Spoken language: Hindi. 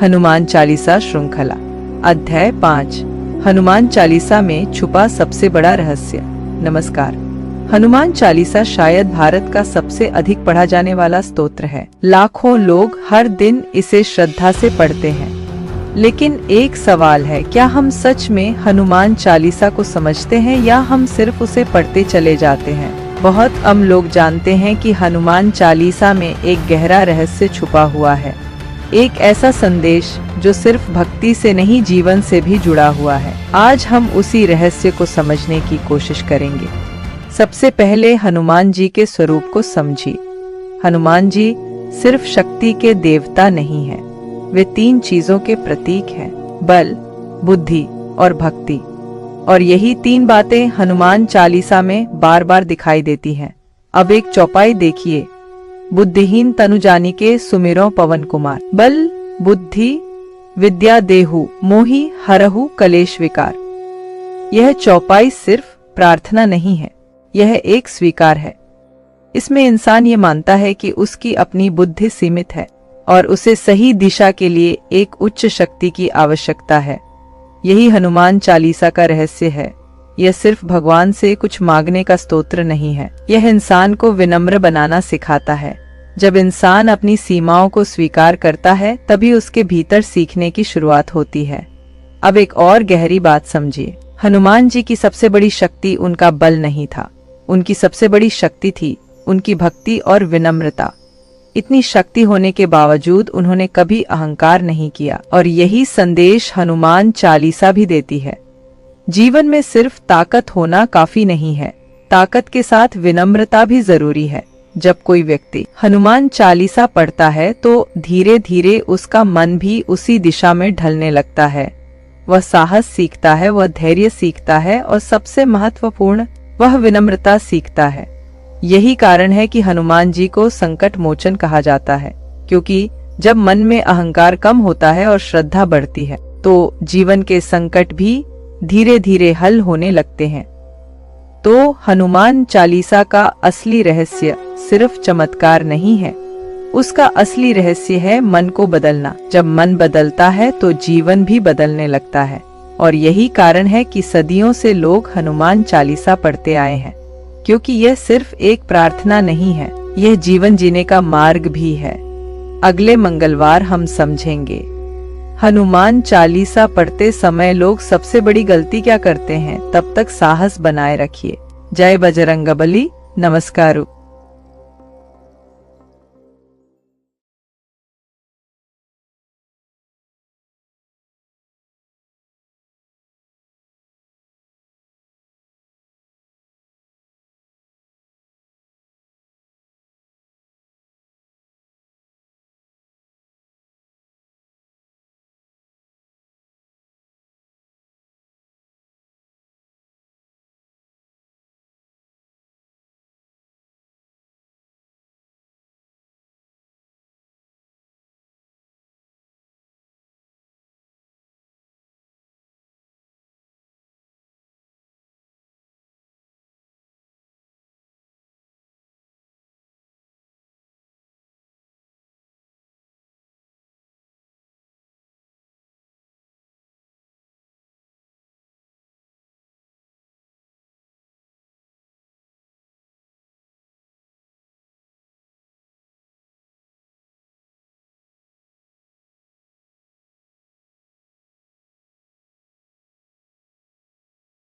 हनुमान चालीसा श्रृंखला अध्याय 5 हनुमान चालीसा में छुपा सबसे बड़ा रहस्य। नमस्कार। हनुमान चालीसा शायद भारत का सबसे अधिक पढ़ा जाने वाला स्तोत्र है। लाखों लोग हर दिन इसे श्रद्धा से पढ़ते हैं। लेकिन एक सवाल है, क्या हम सच में हनुमान चालीसा को समझते हैं या हम सिर्फ उसे पढ़ते चले जाते हैं? बहुत कम लोग जानते हैं कि हनुमान चालीसा में एक गहरा रहस्य छुपा हुआ है, एक ऐसा संदेश जो सिर्फ भक्ति से नहीं जीवन से भी जुड़ा हुआ है। आज हम उसी रहस्य को समझने की कोशिश करेंगे। सबसे पहले हनुमान जी के स्वरूप को समझिए। हनुमान जी सिर्फ शक्ति के देवता नहीं हैं, वे 3 चीजों के प्रतीक हैं, बल, बुद्धि और भक्ति। और यही 3 बातें हनुमान चालीसा में बार बार दिखाई देती हैं। अब एक चौपाई देखिए। बुद्धिहीन तनु जानिके सुमिरो पवन कुमार। बल बुद्धि विद्या देहु मोहि हरहु कलेश विकार। यह चौपाई सिर्फ प्रार्थना नहीं है, यह एक स्वीकार है। इसमें इंसान ये मानता है कि उसकी अपनी बुद्धि सीमित है और उसे सही दिशा के लिए एक उच्च शक्ति की आवश्यकता है। यही हनुमान चालीसा का रहस्य है। यह सिर्फ भगवान से कुछ मांगने का स्तोत्र नहीं है, यह इंसान को विनम्र बनाना सिखाता है। जब इंसान अपनी सीमाओं को स्वीकार करता है, तभी उसके भीतर सीखने की शुरुआत होती है। अब एक और गहरी बात समझिए। हनुमान जी की सबसे बड़ी शक्ति उनका बल नहीं था, उनकी सबसे बड़ी शक्ति थी उनकी भक्ति और विनम्रता। इतनी शक्ति होने के बावजूद उन्होंने कभी अहंकार नहीं किया, और यही संदेश हनुमान चालीसा भी देती है। जीवन में सिर्फ ताकत होना काफी नहीं है, ताकत के साथ विनम्रता भी जरूरी है। जब कोई व्यक्ति हनुमान चालीसा पढ़ता है तो धीरे धीरे उसका मन भी उसी दिशा में ढलने लगता है। वह साहस सीखता है, वह धैर्य सीखता है और सबसे महत्वपूर्ण वह विनम्रता सीखता है। यही कारण है कि हनुमान जी को संकट मोचन कहा जाता है, क्योंकि जब मन में अहंकार कम होता है और श्रद्धा बढ़ती है तो जीवन के संकट भी धीरे धीरे हल होने लगते हैं। तो हनुमान चालीसा का असली रहस्य सिर्फ चमत्कार नहीं है, उसका असली रहस्य है मन को बदलना। जब मन बदलता है तो जीवन भी बदलने लगता है, और यही कारण है कि सदियों से लोग हनुमान चालीसा पढ़ते आए हैं, क्योंकि यह सिर्फ एक प्रार्थना नहीं है, यह जीवन जीने का मार्ग भी है। अगले मंगलवार हम समझेंगे हनुमान चालीसा पढ़ते समय लोग सबसे बड़ी गलती क्या करते हैं। तब तक साहस बनाए रखिए। जय बजरंगबली। नमस्कार।